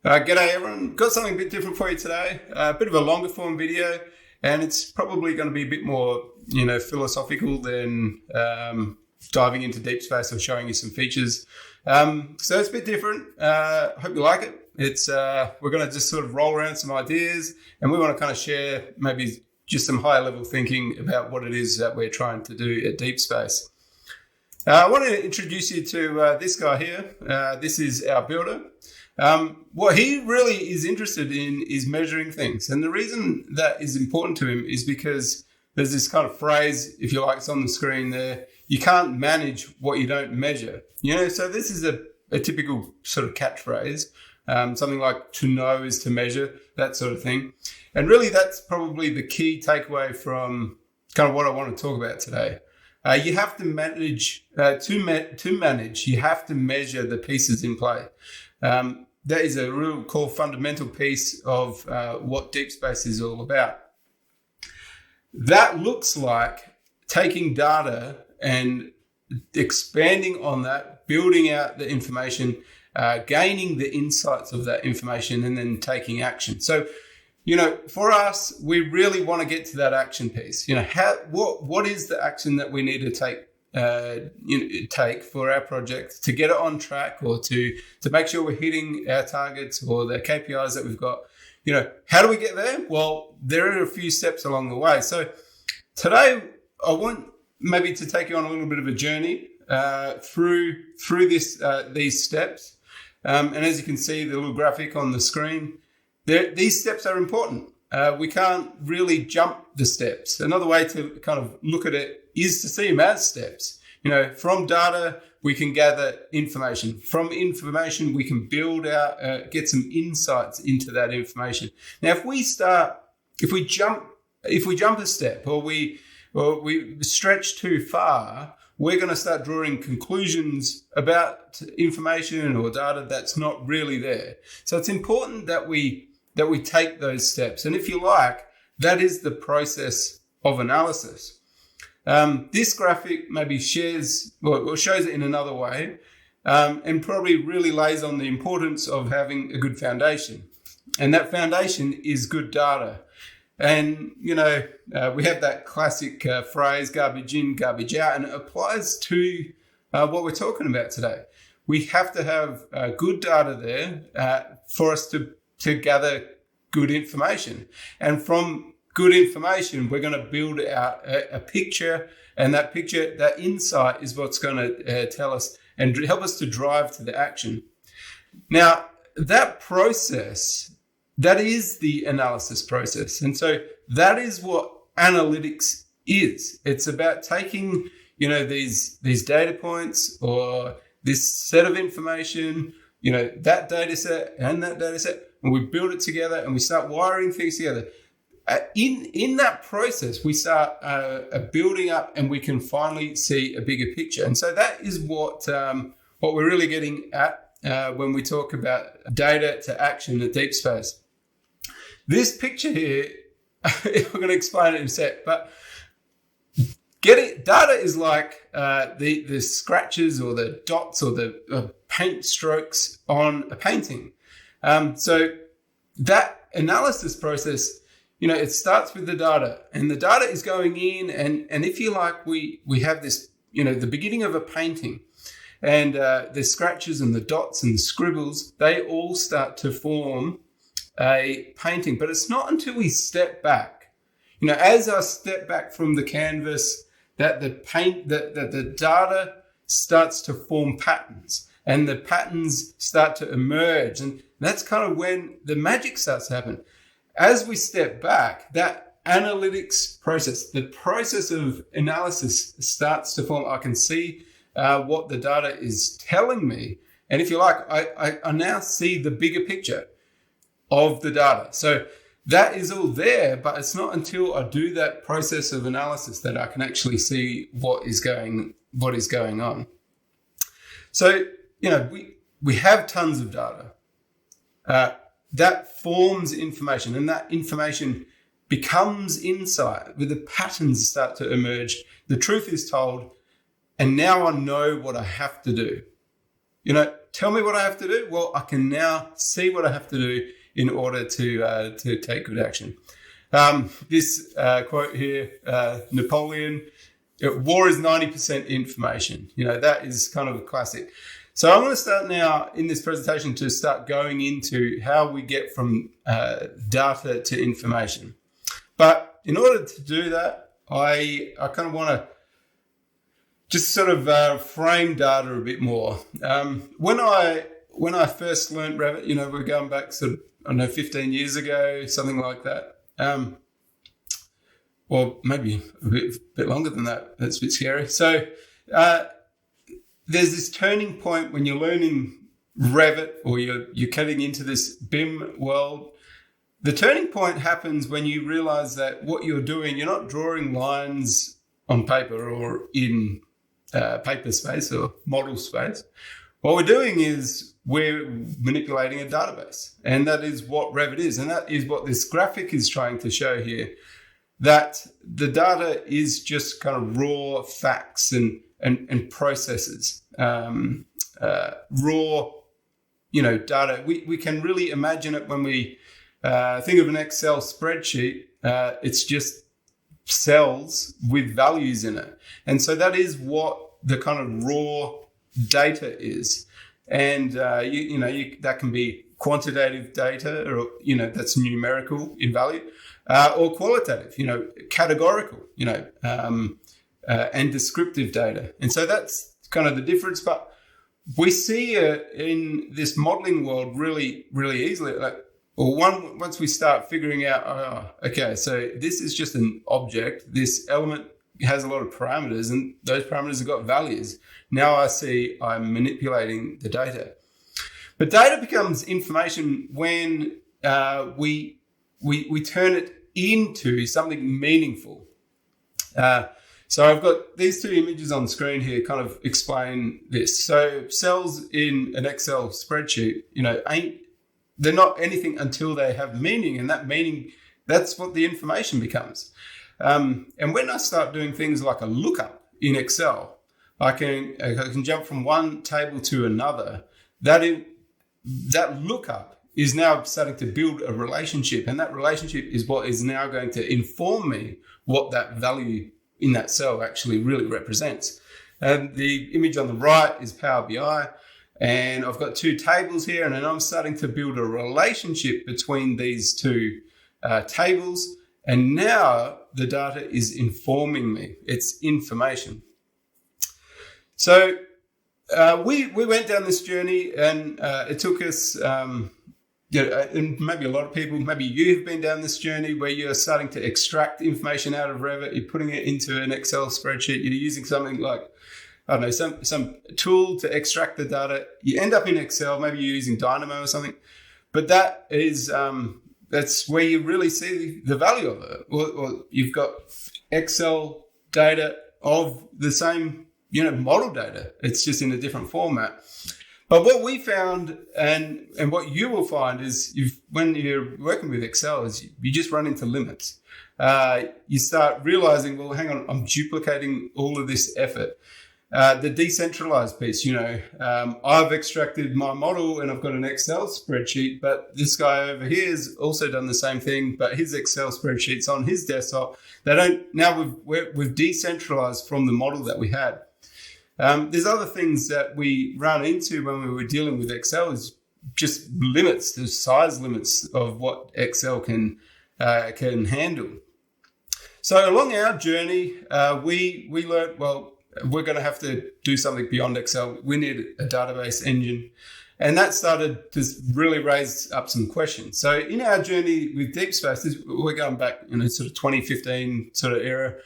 G'day everyone, got something a bit different for you today, a bit of a longer form video, and it's probably going to be a bit more, philosophical than diving into deep space or showing you some features. So it's a bit different. Hope you like it. We're going to just sort of roll around some ideas, and we want to kind of share maybe just some higher level thinking about what it is that we're trying to do at deep space. I want to introduce you to this guy here. This is our builder. What he really is interested in is measuring things. And the reason that is important to him is because there's this kind of phrase, if you like, it's on the screen there, you can't manage what you don't measure. So this is a typical sort of catchphrase, something like to know is to measure, that sort of thing. And really that's probably the key takeaway from kind of what I want to talk about today. You have to manage, to manage, you have to measure the pieces in play. That is a real core fundamental piece of what deep space is all about. That looks like taking data and expanding on that, building out the information, gaining the insights of that information, and then taking action. So, for us, we really want to get to that action piece. What is the action that we need to take for our project to get it on track, or to make sure we're hitting our targets or the KPIs that we've got. How do we get there? Well, there are a few steps along the way. So today I want maybe to take you on a little bit of a journey through these steps. And as you can see, the little graphic on the screen, these steps are important. We can't really jump the steps. Another way to kind of look at it is to see them as steps. From data, we can gather information. From information, we can build out, get some insights into that information. Now, if we jump a step, or we stretch too far, we're going to start drawing conclusions about information or data that's not really there. So it's important that we take those steps. And if you like, that is the process of analysis. This graphic maybe shows it in another way, and probably really lays on the importance of having a good foundation. And that foundation is good data. And, we have that classic phrase, garbage in, garbage out, and it applies to what we're talking about today. We have to have good data there for us to gather good information. And from good information, we're going to build out a picture, and that picture, that insight is what's going to tell us and help us to drive to the action. Now, that process, that is the analysis process. And so that is what analytics is. It's about taking, these data points or this set of information, that data set and that data set, and we build it together and we start wiring things together. In that process, we start building up, and we can finally see a bigger picture. And so that is what we're really getting at when we talk about data to action at deep space. This picture here, I'm going to explain it in a sec, but data is like the scratches or the dots or the paint strokes on a painting. So that analysis process, it starts with the data, and the data is going in, and if you like, we have this, the beginning of a painting, and the scratches and the dots and the scribbles, they all start to form a painting. But it's not until we step back, as I step back from the canvas, that the data starts to form patterns, and the patterns start to emerge, and that's kind of when the magic starts to happen. As we step back, that analytics process, the process of analysis starts to form. I can see what the data is telling me. And if you like, I now see the bigger picture of the data. So that is all there, but it's not until I do that process of analysis that I can actually see what is going on. So, we have tons of data. That forms information, and that information becomes insight, where the patterns start to emerge. The truth is told, and now I know what I have to do. tell me what I have to do. Well, I can now see what I have to do in order to take good action. This quote here, Napoleon, war is 90% information. That is kind of a classic. So I'm going to start now in this presentation to start going into how we get from data to information. But in order to do that, I kind of want to just sort of frame data a bit more. When I first learned Revit, we're going back sort of, 15 years ago, something like that. Or maybe a bit longer than that. That's a bit scary. So there's this turning point when you're learning Revit or you're cutting into this BIM world. The turning point happens when you realize that what you're doing, you're not drawing lines on paper or in paper space or model space. What we're doing is we're manipulating a database, and that is what Revit is. And that is what this graphic is trying to show here, that the data is just kind of raw facts and processes, raw, data. We can really imagine it when we think of an Excel spreadsheet. It's just cells with values in it. And so that is what the kind of raw data is. And, that can be quantitative data or, that's numerical in value, or qualitative, categorical, and descriptive data. And so that's kind of the difference. But we see in this modeling world really, really easily. Once we start figuring out, okay, so this is just an object. This element has a lot of parameters, and those parameters have got values. Now I see I'm manipulating the data. But data becomes information when we turn it into something meaningful. So I've got these two images on screen here kind of explain this. So cells in an Excel spreadsheet, they're not anything until they have meaning, and that meaning, that's what the information becomes. And when I start doing things like a lookup in Excel, I can jump from one table to another. That lookup is now starting to build a relationship, and that relationship is what is now going to inform me what that value in that cell actually really represents. And the image on the right is Power BI, and I've got two tables here, and then I'm starting to build a relationship between these two tables, and now the data is informing me. It's information. So we went down this journey, and it took us, and maybe a lot of people, maybe you have been down this journey where you're starting to extract information out of Revit. You're putting it into an Excel spreadsheet. You're using something like, I don't know, some tool to extract the data. You end up in Excel. Maybe you're using Dynamo or something. But that is that's where you really see the value of it. Or you've got Excel data of the same, model data. It's just in a different format. But what we found, and what you will find is, when you're working with Excel, is you just run into limits. You start realizing, well, hang on, I'm duplicating all of this effort. The decentralized piece, I've extracted my model and I've got an Excel spreadsheet, but this guy over here has also done the same thing, but his Excel spreadsheet's on his desktop. Now we've decentralized from the model that we had. There's other things that we run into when we were dealing with Excel, is just limits, the size limits of what Excel can handle. So along our journey, we learned, well, we're going to have to do something beyond Excel. We need a database engine. And that started to really raise up some questions. So in our journey with Deep Space, we're going back in a sort of 2015 sort of era.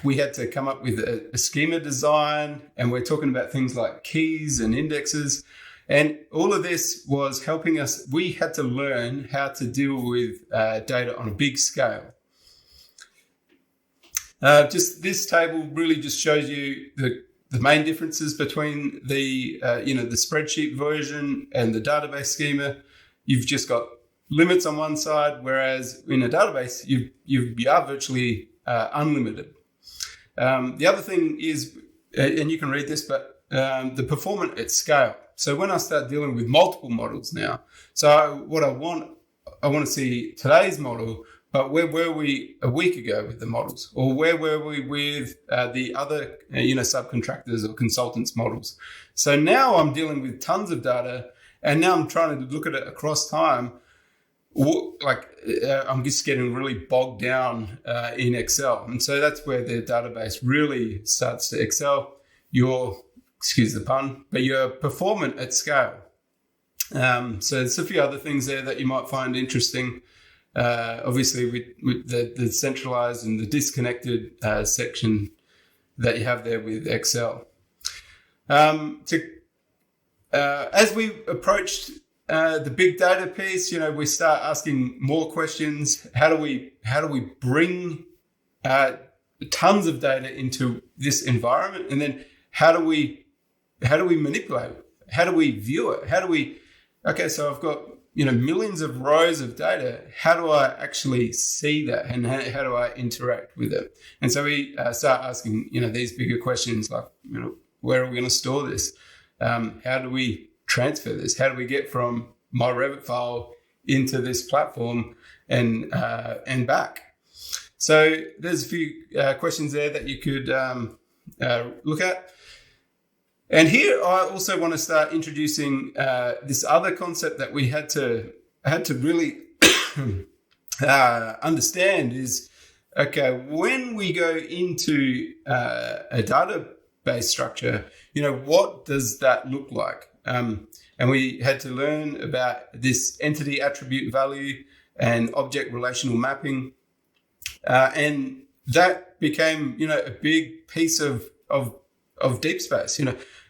We had to come up with a schema design, and we're talking about things like keys and indexes. And all of this was helping us. We had to learn how to deal with data on a big scale. Just this table really just shows you the main differences between the spreadsheet version and the database schema. You've just got limits on one side, whereas in a database you are virtually unlimited. The other thing is, and you can read this, but the performance at scale. So when I start dealing with multiple models now, so what I want to see today's model, but where were we a week ago with the models, or where were we with the other subcontractors or consultants models? So now I'm dealing with tons of data, and now I'm trying to look at it across time. I'm just getting really bogged down in Excel, and so that's where the database really starts to excel. Excuse the pun, but you're performant at scale. So there's a few other things there that you might find interesting. Obviously, with the centralized and the disconnected section that you have there with Excel. As we approached the big data piece, we start asking more questions. How do we bring tons of data into this environment, and then how do we manipulate it? How do we view it? So I've got millions of rows of data. How do I actually see that, and how do I interact with it? And so we start asking these bigger questions like where are we going to store this? How do we transfer this? How do we get from my Revit file into this platform and back? So there's a few questions there that you could look at. And here I also want to start introducing this other concept that we had to really understand is, okay, when we go into a database structure, what does that look like? And we had to learn about this entity attribute value and object relational mapping. And that became, a big piece of deep space.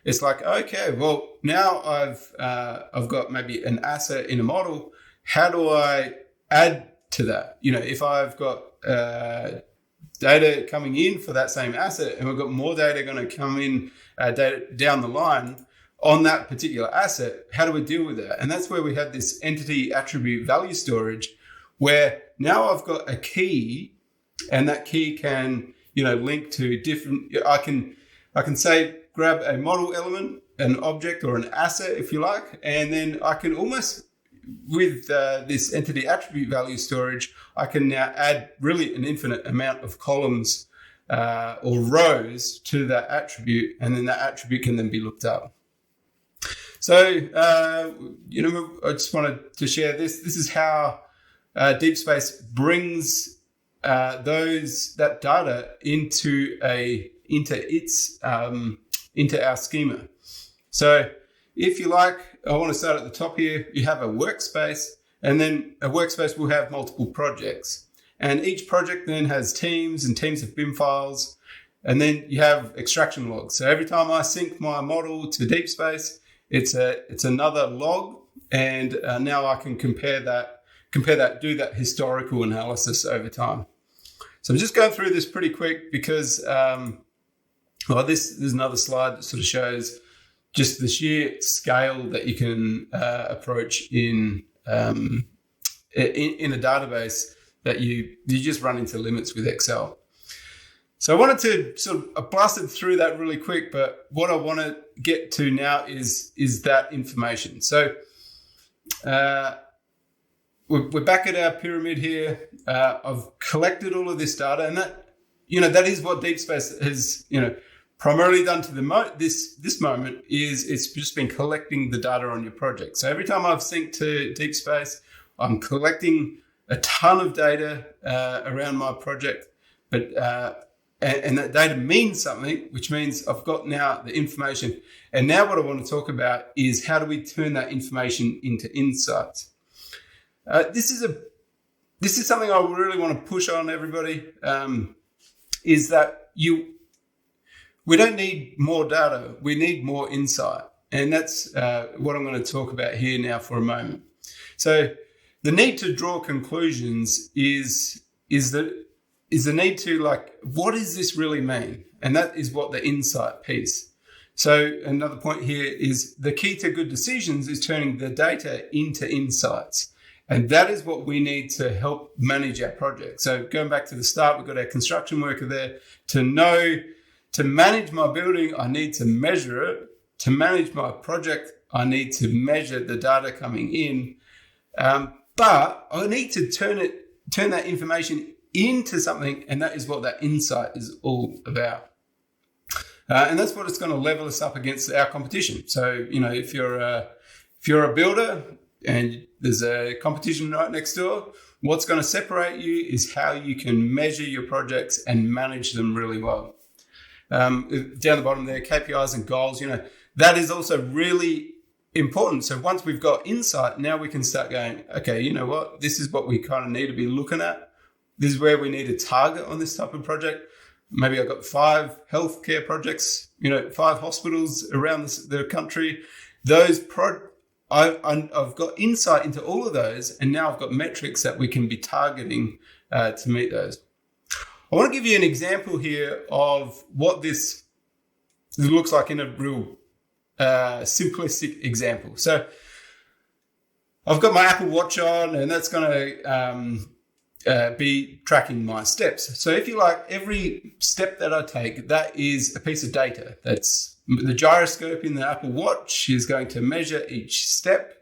It's like, okay, well, now I've got maybe an asset in a model. How do I add to that? If I've got data coming in for that same asset, and we've got more data going to come in data down the line on that particular asset, how do we deal with that? And that's where we had this entity attribute value storage, where now I've got a key, and that key can link to different. I can say grab a model element, an object or an asset, if you like, and then I can almost, with this entity attribute value storage, I can now add really an infinite amount of columns or rows to that attribute, and then that attribute can then be looked up. So, I just wanted to share this. This is how Deep Space brings that data into our schema. So if you like, I want to start at the top here. You have a workspace, and then a workspace will have multiple projects. And each project then has teams and teams of BIM files. And then you have extraction logs. So every time I sync my model to Deep Space, it's another log. And now I can compare that, do that historical analysis over time. So I'm just going through this pretty quick because there's another slide that sort of shows just the sheer scale that you can approach in a database that you just run into limits with Excel. So I wanted to sort of blast it through that really quick, but what I want to get to now is that information. So we're back at our pyramid here. I've collected all of this data, and that is what Deep Space has primarily done to this moment is it's just been collecting the data on your project. So every time I've synced to Deep Space, I'm collecting a ton of data around my project, but and that data means something, which means I've got now the information. And now what I want to talk about is how do we turn that information into insights? This is something I really want to push on everybody. Is that we don't need more data, we need more insight. And that's what I'm going to talk about here now for a moment. So the need to draw conclusions is the need to what does this really mean? And that is what the insight piece. So another point here is the key to good decisions is turning the data into insights. And that is what we need to help manage our project. So going back to the start, we've got our construction worker there. To manage my building, I need to measure it. to manage my project, I need to measure the data coming in, but I need to turn that information into something, and that is what that insight is all about. And that's what it's going to level us up against our competition. So, if you're a builder and there's a competition right next door, what's going to separate you is how you can measure your projects and manage them really well. Down the bottom there, KPIs and goals, that is also really important. So once we've got insight, now we can start going, okay, you know what? This is what we kind of need to be looking at. This is where we need to target on this type of project. Maybe I've got 5 healthcare projects, 5 hospitals around the country. I've got insight into all of those, and now I've got metrics that we can be targeting to meet those. I want to give you an example here of what this looks like in a real simplistic example. So I've got my Apple Watch on, and that's going to be tracking my steps. So if you like, every step that I take, that is a piece of data. That's the gyroscope in the Apple Watch is going to measure each step.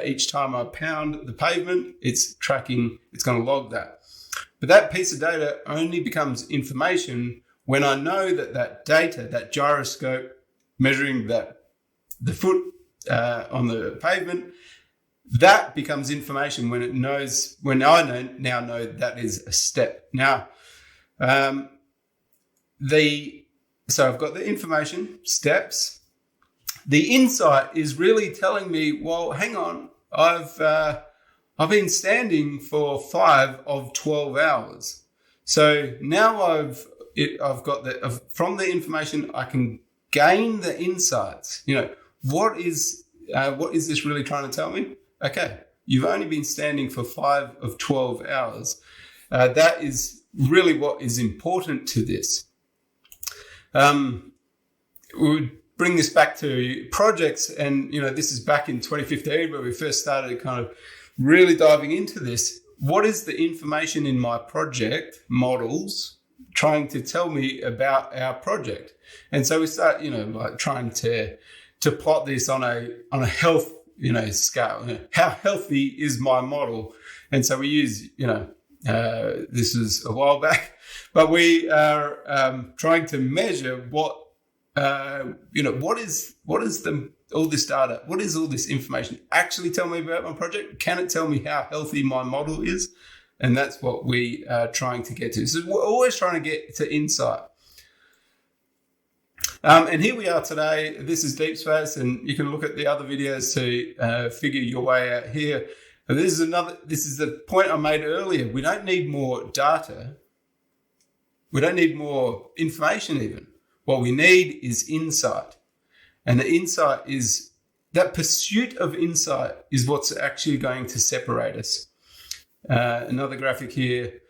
Each time I pound the pavement, it's tracking, it's going to log that. But that piece of data only becomes information when I know that data, that gyroscope measuring the foot on the pavement, that becomes information when I now know that is a step. Now, so I've got the information, steps. The insight is really telling me, well, hang on, I've been standing for 5 of 12 hours. So now I've got from the information I can gain the insights. What is this really trying to tell me? Okay, you've only been standing for 5 of 12 hours. That is really what is important to this. We would bring this back to projects, and this is back in 2015 where we first started kind of really diving into this. What is the information in my project models trying to tell me about our project? And so we start, like trying to plot this on a health scale. How healthy is my model? And so we use, this is a while back, but we are trying to measure what is all this data? What is all this information actually tell me about my project? Can it tell me how healthy my model is? And that's what we are trying to get to. So we're always trying to get to insight. And here we are today. This is Deep Space, and you can look at the other videos to figure your way out here. And this is the point I made earlier. We don't need more data. We don't need more information even. What we need is insight. And the insight is, that pursuit of insight is what's actually going to separate us. Another graphic here.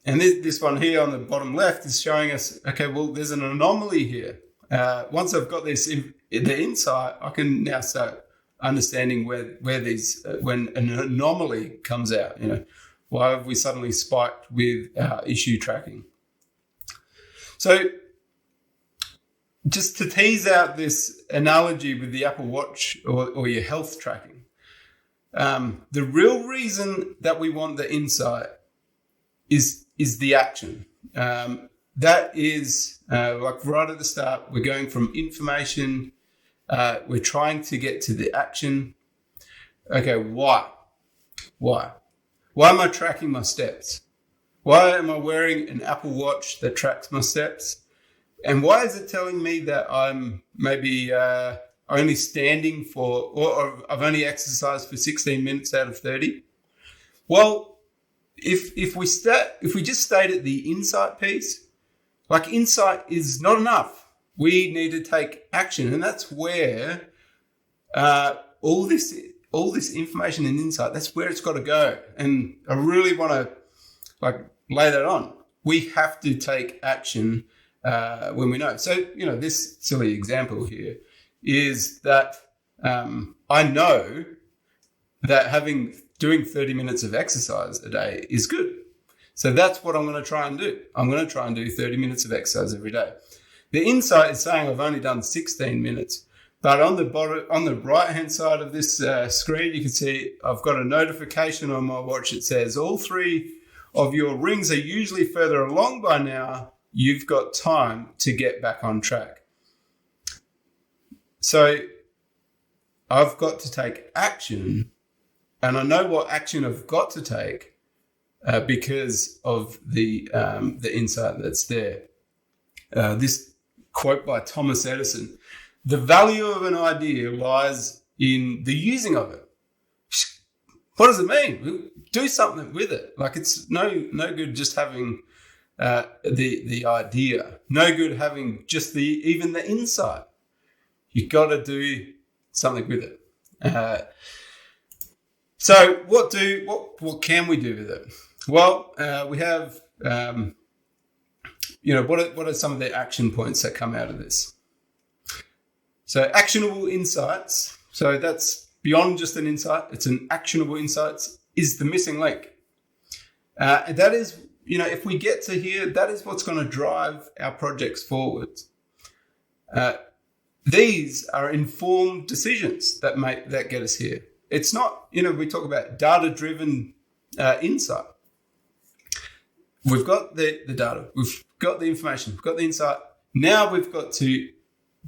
And this one here on the bottom left is showing us, okay, well, there's an anomaly here. Once I've got the insight, I can now start understanding where these, when an anomaly comes out, why have we suddenly spiked with our issue tracking? So just to tease out this analogy with the Apple Watch or your health tracking, the real reason that we want the insight is the action. That is like right at the start, we're going from information, we're trying to get to the action. Okay, why? Why am I tracking my steps? Why am I wearing an Apple Watch that tracks my steps? And why is it telling me that I'm maybe only standing or I've only exercised for 16 minutes out of 30? Well, if we just stayed at the insight piece, like insight is not enough. We need to take action, and that's where all this information and insight, that's where it's got to go. And I really want to lay that on. We have to take action when we know. So, this silly example here is that I know that doing 30 minutes of exercise a day is good. So that's what I'm going to try and do. I'm going to try and do 30 minutes of exercise every day. The insight is saying I've only done 16 minutes. But on the right-hand side of this screen, you can see I've got a notification on my watch that says all 3 of your rings are usually further along by now. You've got time to get back on track. So I've got to take action, and I know what action I've got to take because of the insight that's there. This quote by Thomas Edison: "The value of an idea lies in the using of it." What does it mean? Do something with it. Like, it's no good just having the idea. No good having just even the insight. You got to do something with it. So what can we do with it? Well, we have what are some of the action points that come out of this? So actionable insights. So that's beyond just an insight. It's an actionable insights is the missing link. And that is, if we get to here, that is what's going to drive our projects forward. These are informed decisions that get us here. It's not, we talk about data-driven insight. We've got the data. We've got the information. We've got the insight. Now we've got to,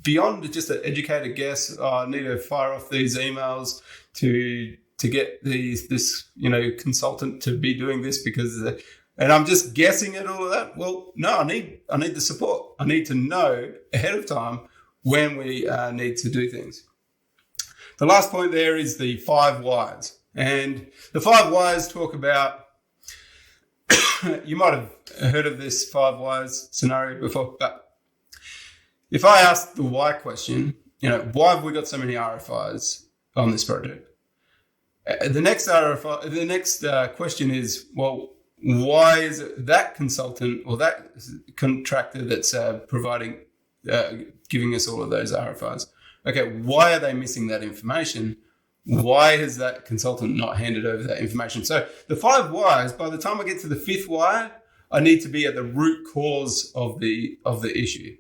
beyond just an educated guess, I need to fire off these emails to get this consultant to be doing this because, and I'm just guessing at all of that. Well, no, I need the support. I need to know ahead of time when we need to do things. The last point there is the 5 whys. And the 5 whys talk about, you might have heard of this 5 whys scenario before, but if I ask the why question, why have we got so many RFIs on this project? The next question is, well, why is it that consultant or that contractor that's giving us all of those RFIs? Okay, why are they missing that information? Why has that consultant not handed over that information? So the 5 whys, by the time I get to the 5th why, I need to be at the root cause of the issue.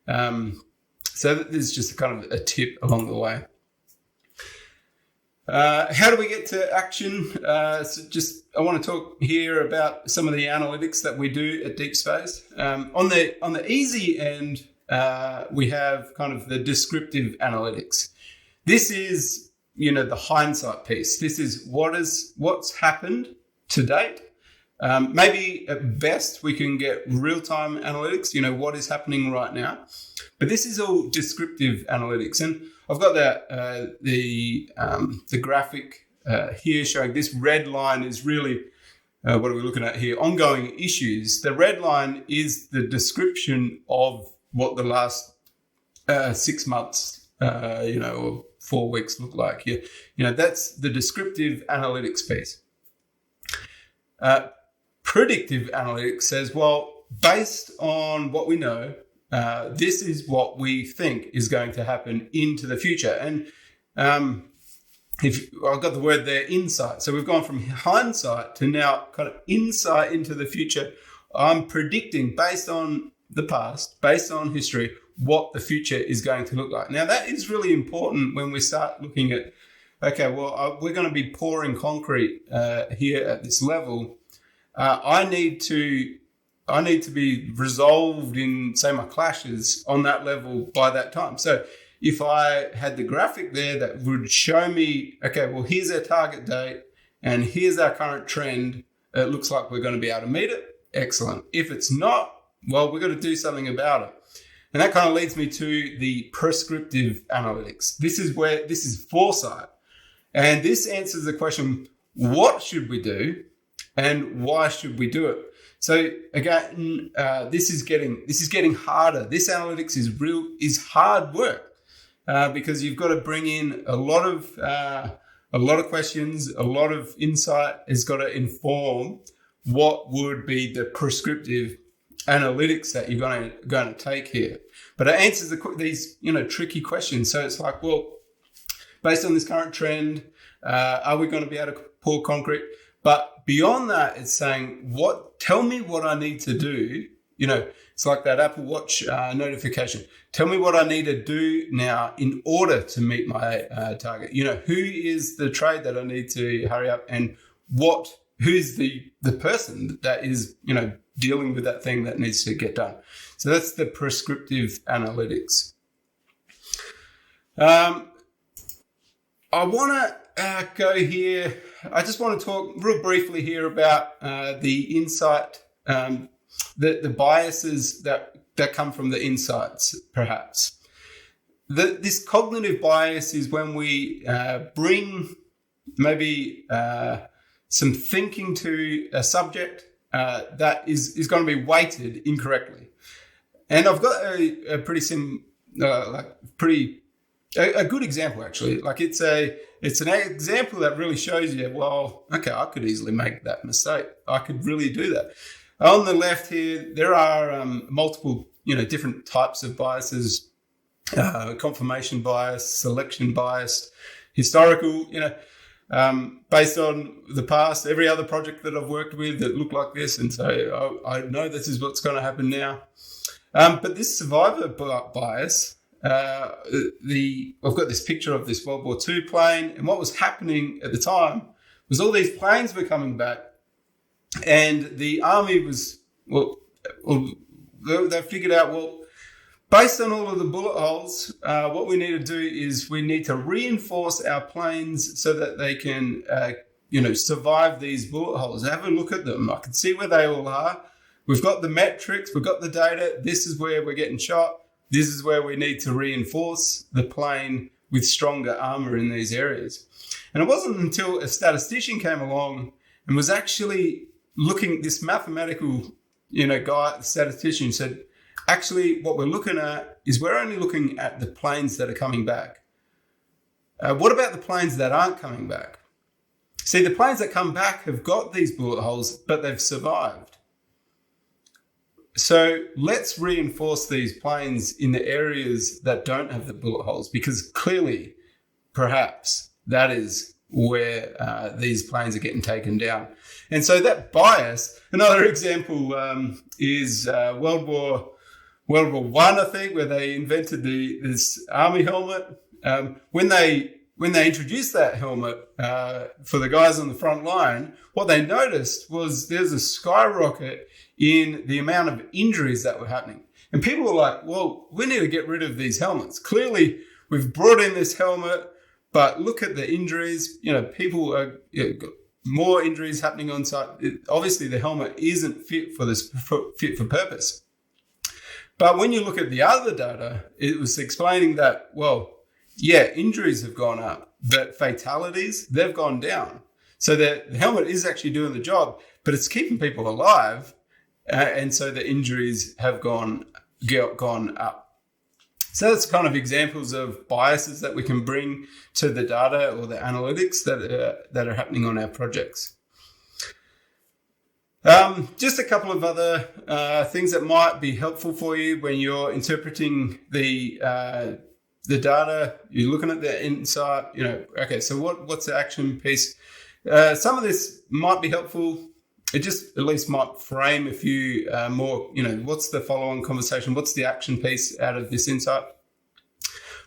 So this is just kind of a tip along the way. How do we get to action? I want to talk here about some of the analytics that we do at Deep Space. On the easy end, we have kind of the descriptive analytics. This is, the hindsight piece. This is what's happened to date. Maybe at best we can get real-time analytics, what is happening right now. But this is all descriptive analytics. And I've got the graphic here showing this red line is really, what are we looking at here? Ongoing issues. The red line is the description of what the last 6 months, or 4 weeks look like here. That's the descriptive analytics piece. Predictive analytics says, well, based on what we know, this is what we think is going to happen into the future. And if I've got the word there, insight. So we've gone from hindsight to now kind of insight into the future. I'm predicting based on the past, based on history, what the future is going to look like. Now, that is really important when we start looking at, okay, well, we're going to be pouring concrete here at this level. I need to be resolved in, say, my clashes on that level by that time. So if I had the graphic there that would show me, okay, well, here's our target date and here's our current trend. It looks like we're going to be able to meet it. Excellent. If it's not, well, we've got to do something about it. And that kind of leads me to the prescriptive analytics. This is foresight. And this answers the question, what should we do and why should we do it? So again, this is getting harder. This analytics is hard work because you've got to bring in a lot of questions, a lot of insight has got to inform what would be the prescriptive analytics that you're going to take here. But it answers these tricky questions. So it's like, well, based on this current trend, are we going to be able to pour concrete? But beyond that, it's saying, tell me what I need to do it's like that Apple Watch notification. Tell me what I need to do now in order to meet my target. Who is the trade that I need to hurry up, and who's the person that is, dealing with that thing that needs to get done. So that's the prescriptive analytics. I want to go here. I just want to talk real briefly here about the insight, the biases that come from the insights, perhaps. This cognitive bias is when we bring maybe some thinking to a subject that is going to be weighted incorrectly. And I've got a good example, actually. Like it's an example that really shows you, well, okay, I could easily make that mistake. I could really do that. On the left here, there are multiple, different types of biases: confirmation bias, selection bias, historical, based on the past, every other project that I've worked with that looked like this. And so I know this is what's going to happen now. But this survivor bias, I've got this picture of this World War II plane, and what was happening at the time was all these planes were coming back, and the army was, they figured out, based on all of the bullet holes, what we need to do is we need to reinforce our planes so that they can, survive these bullet holes. Have a look at them. I can see where they all are. We've got the metrics. We've got the data. This is where we're getting shot. This is where we need to reinforce the plane with stronger armor in these areas. And it wasn't until a statistician came along and was actually looking, this mathematical, guy, statistician said, actually, what we're looking at is we're only looking at the planes that are coming back. What about the planes that aren't coming back? See, the planes that come back have got these bullet holes, but they've survived. So let's reinforce these planes in the areas that don't have the bullet holes, because clearly, perhaps, that is where these planes are getting taken down. And so that bias, another example is World War I, I think, where they invented this army helmet. When they introduced that helmet for the guys on the front line, what they noticed was there's a skyrocket in the amount of injuries that were happening. And people were like, well, we need to get rid of these helmets. Clearly, we've brought in this helmet, but look at the injuries. People are got more injuries happening on site. Obviously, the helmet isn't fit for purpose. But when you look at the other data, it was explaining that, injuries have gone up, but fatalities, they've gone down. So the helmet is actually doing the job, but it's keeping people alive. And so the injuries have gone up. So that's kind of examples of biases that we can bring to the data or the analytics that are happening on our projects. Just a couple of other things that might be helpful for you when you're interpreting the data. You're looking at the insight. Okay, so what's the action piece? Some of this might be helpful. It just at least might frame a few more, what's the follow-on conversation? What's the action piece out of this insight?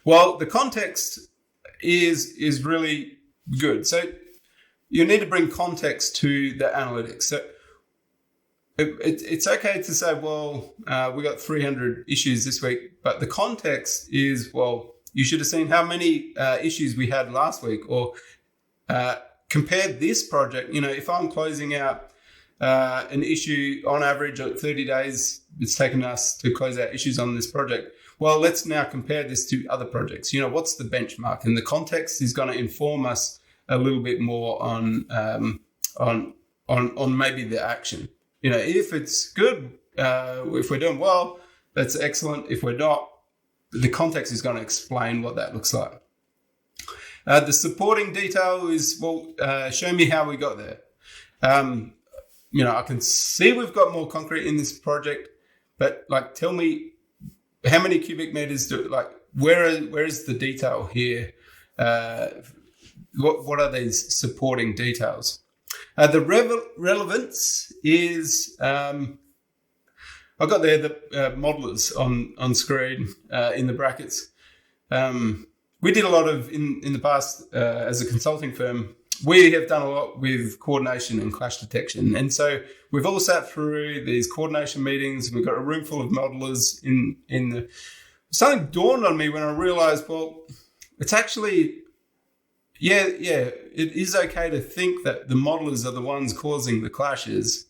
Well, the context is really good. So you need to bring context to the analytics. So it's okay to say, we got 300 issues this week, but the context is, you should have seen how many issues we had last week, or compare this project. If I'm closing out an issue on average at 30 days, it's taken us to close out issues on this project. Well, let's now compare this to other projects. What's the benchmark? And the context is going to inform us a little bit more on maybe the action. If it's good, if we're doing well, that's excellent. If we're not, the context is going to explain what that looks like. The supporting detail is, show me how we got there. I can see we've got more concrete in this project, but tell me how many cubic meters where is the detail here? What are these supporting details? The relevance is, I've got there the modelers on screen in the brackets. We did a lot of, in the past, as a consulting firm, we have done a lot with coordination and clash detection. And so we've all sat through these coordination meetings, and we've got a room full of modelers in the... Something dawned on me when I realized, well, it's actually... Yeah, it is okay to think that the modelers are the ones causing the clashes,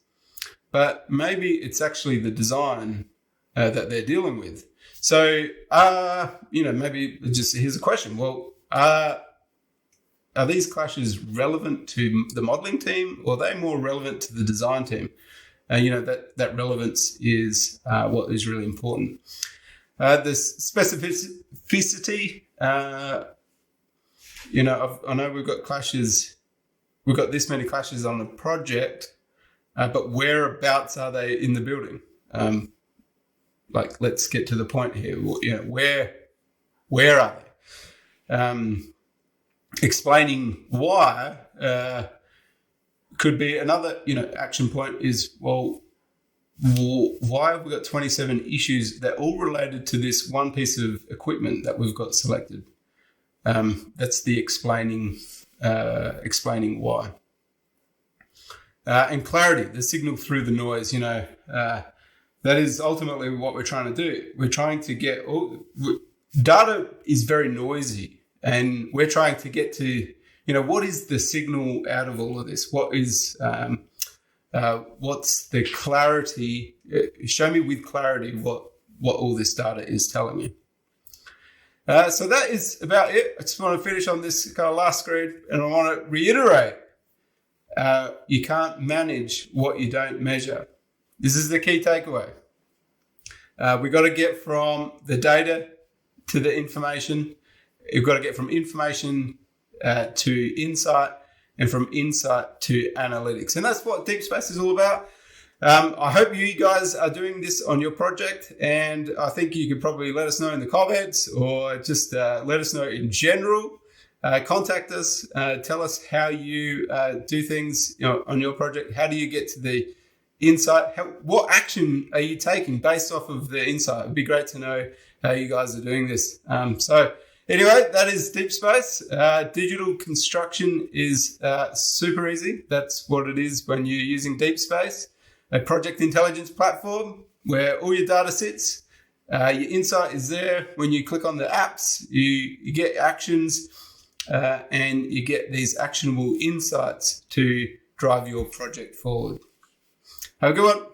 but maybe it's actually the design that they're dealing with. So, maybe just here's a question. Well, are these clashes relevant to the modeling team, or are they more relevant to the design team? That relevance is what is really important. The specificity, I know we've got clashes. We've got this many clashes on a project, but whereabouts are they in the building? Let's get to the point here. Where are they? Explaining why could be another, action point is, well, why have we got 27 issues that are all related to this one piece of equipment that we've got selected? That's the explaining why. And clarity, the signal through the noise, that is ultimately what we're trying to do. We're trying to get data is very noisy, and we're trying to get to, what is the signal out of all of this? What is, what's the clarity? Show me with clarity what all this data is telling me. So that is about it. I just want to finish on this kind of last screen, and I want to reiterate, you can't manage what you don't measure. This is the key takeaway. We've got to get from the data to the information. You've got to get from information to insight, and from insight to analytics. And that's what Deep Space is all about. I hope you guys are doing this on your project, and I think you could probably let us know in the comments, or just let us know in general. Contact us, tell us how you do things on your project. How do you get to the insight? What action are you taking based off of the insight? It'd be great to know how you guys are doing this. So anyway, that is Deep Space. Digital construction is super easy. That's what it is when you're using Deep Space, a project intelligence platform where all your data sits. Your insight is there. When you click on the apps, you get actions, and you get these actionable insights to drive your project forward. Have a good one.